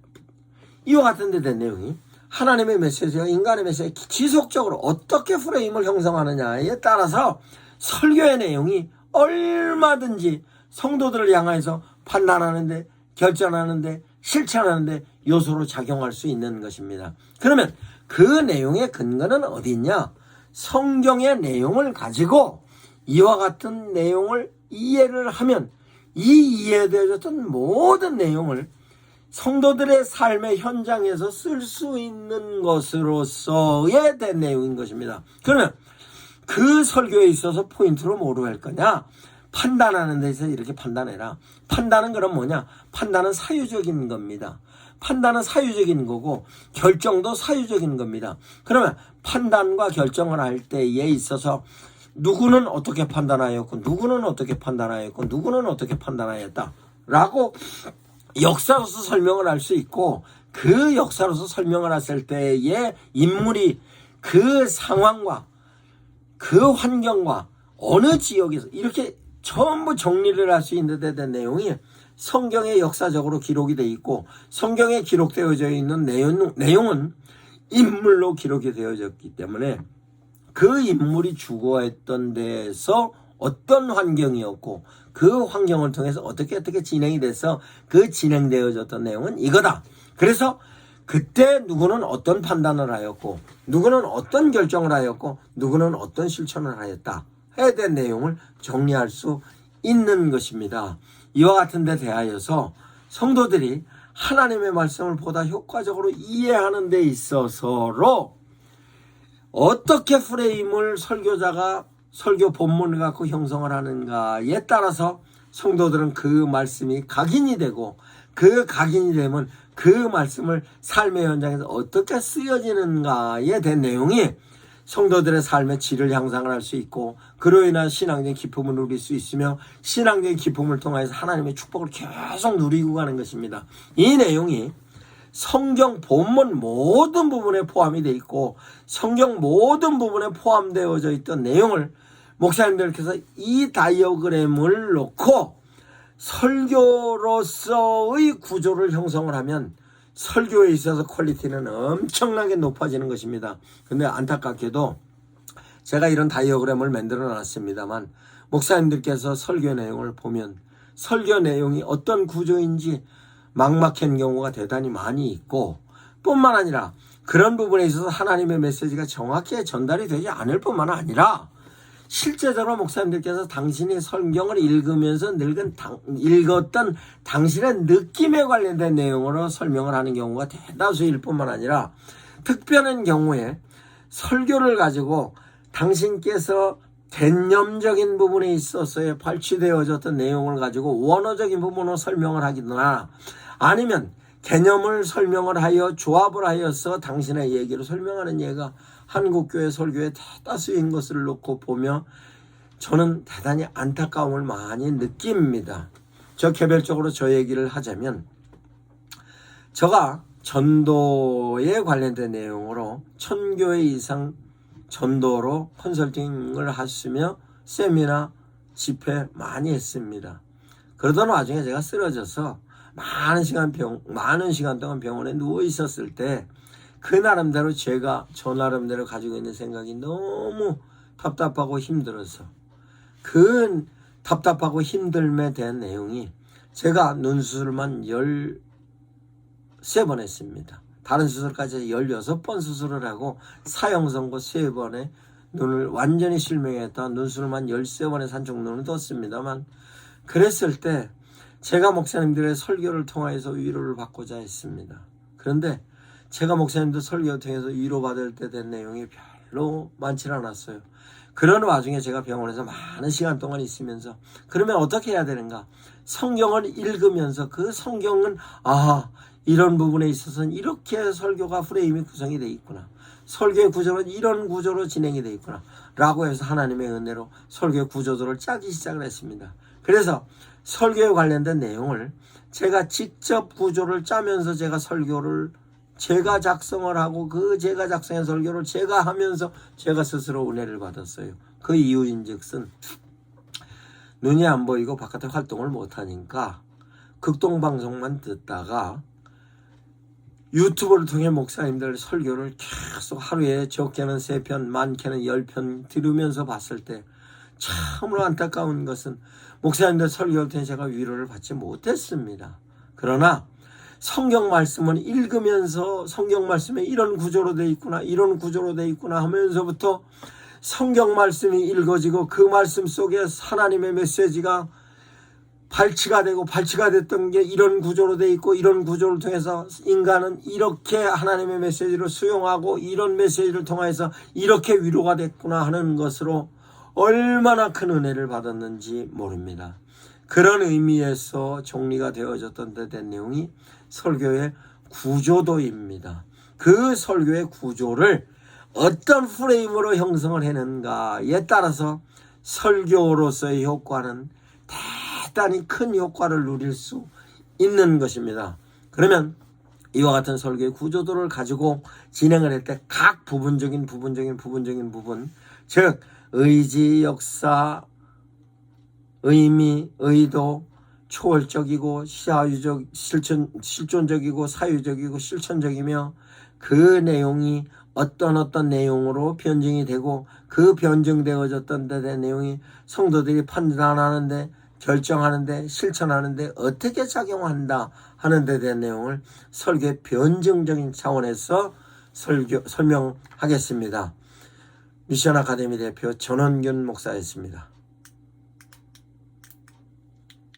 이와 같은 데 대한 내용이 하나님의 메시지와 인간의 메시지가 지속적으로 어떻게 프레임을 형성하느냐에 따라서 설교의 내용이 얼마든지 성도들을 향해서 판단하는데, 결정하는데, 실천하는데 요소로 작용할 수 있는 것입니다. 그러면 그 내용의 근거는 어디 있냐? 성경의 내용을 가지고 이와 같은 내용을 이해를 하면 이 이해되어졌던 모든 내용을 성도들의 삶의 현장에서 쓸 수 있는 것으로서에 대한 내용인 것입니다. 그러면 그 설교에 있어서 포인트로 뭐로 할 거냐? 판단하는 데서 이렇게 판단해라. 판단은 그럼 뭐냐? 판단은 사유적인 겁니다. 판단은 사유적인 거고 결정도 사유적인 겁니다. 그러면 판단과 결정을 할 때에 있어서 누구는 어떻게 판단하였고 누구는 어떻게 판단하였고 누구는 어떻게 판단하였다 라고 역사로서 설명을 할 수 있고 그 역사로서 설명을 했을 때의 인물이 그 상황과 그 환경과 어느 지역에서 이렇게 전부 정리를 할 수 있는 데 대한 내용이 성경에 역사적으로 기록이 되어 있고 성경에 기록되어져 있는 내용은 인물로 기록이 되어졌기 때문에 그 인물이 주거했던 데에서 어떤 환경이었고 그 환경을 통해서 어떻게 진행이 돼서 그 진행되어졌던 내용은 이거다. 그래서 그때 누구는 어떤 판단을 하였고 누구는 어떤 결정을 하였고 누구는 어떤 실천을 하였다 해야 될 내용을 정리할 수 있는 것입니다. 이와 같은 데 대하여서 성도들이 하나님의 말씀을 보다 효과적으로 이해하는 데 있어서로 어떻게 프레임을 설교자가 설교 본문을 갖고 형성을 하는가에 따라서 성도들은 그 말씀이 각인이 되고 그 각인이 되면 그 말씀을 삶의 현장에서 어떻게 쓰여지는가에 대한 내용이 성도들의 삶의 질을 향상을 할 수 있고 그로 인한 신앙적인 기쁨을 누릴 수 있으며 신앙적인 기쁨을 통해서 하나님의 축복을 계속 누리고 가는 것입니다. 이 내용이 성경 본문 모든 부분에 포함이 되어 있고 성경 모든 부분에 포함되어져 있던 내용을 목사님들께서 이 다이어그램을 놓고 설교로서의 구조를 형성을 하면 설교에 있어서 퀄리티는 엄청나게 높아지는 것입니다. 근데 안타깝게도 제가 이런 다이어그램을 만들어 놨습니다만 목사님들께서 설교 내용을 보면 설교 내용이 어떤 구조인지 막막한 경우가 대단히 많이 있고 뿐만 아니라 그런 부분에 있어서 하나님의 메시지가 정확히 전달이 되지 않을 뿐만 아니라 실제적으로 목사님들께서 당신이 성경을 읽으면서 읽었던 당신의 느낌에 관련된 내용으로 설명을 하는 경우가 대다수일 뿐만 아니라 특별한 경우에 설교를 가지고 당신께서 개념적인 부분에 있어서의 발췌되어졌던 내용을 가지고 원어적인 부분으로 설명을 하기나 아니면 개념을 설명을 하여 조합을 하여서 당신의 얘기를 설명하는 예가 한국교회 설교의 대다수인 것을 놓고 보며 저는 대단히 안타까움을 많이 느낍니다. 저 개별적으로 저 얘기를 하자면 제가 전도에 관련된 내용으로 1000교회 이상 전도로 컨설팅을 하시며 세미나 집회 많이 했습니다. 그러던 와중에 제가 쓰러져서 많은 시간 동안 병원에 누워 있었을 때 그 나름대로 제가 저 나름대로 가지고 있는 생각이 너무 답답하고 힘들어서 그 답답하고 힘듦에 대한 내용이 제가 눈 수술만 13번 했습니다. 다른 수술까지 16번 수술을 하고 사형 선고 3번에 눈을 완전히 실명했다. 눈수술만 13번에 한쪽 눈을 떴습니다만 그랬을 때 제가 목사님들의 설교를 통해서 위로를 받고자 했습니다. 그런데 제가 목사님들 설교를 통해서 위로받을 때 된 내용이 별로 많지 않았어요. 그런 와중에 제가 병원에서 많은 시간 동안 있으면서 그러면 어떻게 해야 되는가? 성경을 읽으면서 그 성경은 이런 부분에 있어서는 이렇게 설교가 프레임이 구성이 되어 있구나. 설교의 구조는 이런 구조로 진행이 되어 있구나. 라고 해서 하나님의 은혜로 설교의 구조들을 짜기 시작을 했습니다. 그래서 설교에 관련된 내용을 제가 직접 구조를 짜면서 제가 작성을 하고 제가 작성한 설교를 제가 하면서 제가 스스로 은혜를 받았어요. 그 이유인즉슨 눈이 안 보이고 바깥에 활동을 못하니까 극동방송만 듣다가 유튜브를 통해 목사님들 설교를 계속 하루에 적게는 3편 많게는 10편 들으면서 봤을 때 참으로 안타까운 것은 목사님들 설교를 통해 제가 위로를 받지 못했습니다. 그러나 성경 말씀은 읽으면서 성경 말씀에 이런 구조로 돼 있구나 하면서부터 성경 말씀이 읽어지고 그 말씀 속에 하나님의 메시지가 발치가 됐던 게 이런 구조로 돼 있고 이런 구조를 통해서 인간은 이렇게 하나님의 메시지를 수용하고 이런 메시지를 통해서 이렇게 위로가 됐구나 하는 것으로 얼마나 큰 은혜를 받았는지 모릅니다. 그런 의미에서 정리가 되어졌던 데 된 내용이 설교의 구조도입니다. 그 설교의 구조를 어떤 프레임으로 형성을 했는가에 따라서 설교로서의 효과는 대단히 큰 효과를 누릴 수 있는 것입니다. 그러면 이와 같은 설교의 구조도를 가지고 진행을 할 때 각 부분, 즉 의지, 역사, 의미, 의도, 초월적이고 사유적, 실존적이고 사유적이고 실천적이며 그 내용이 어떤 내용으로 변증이 되고 그 변증되어졌던 데 대한 내용이 성도들이 판단하는데 결정하는데 실천하는데 어떻게 작용한다 하는 데 대한 내용을 설교의 변증적인 차원에서 설명하겠습니다. 미션 아카데미 대표 전원균 목사였습니다.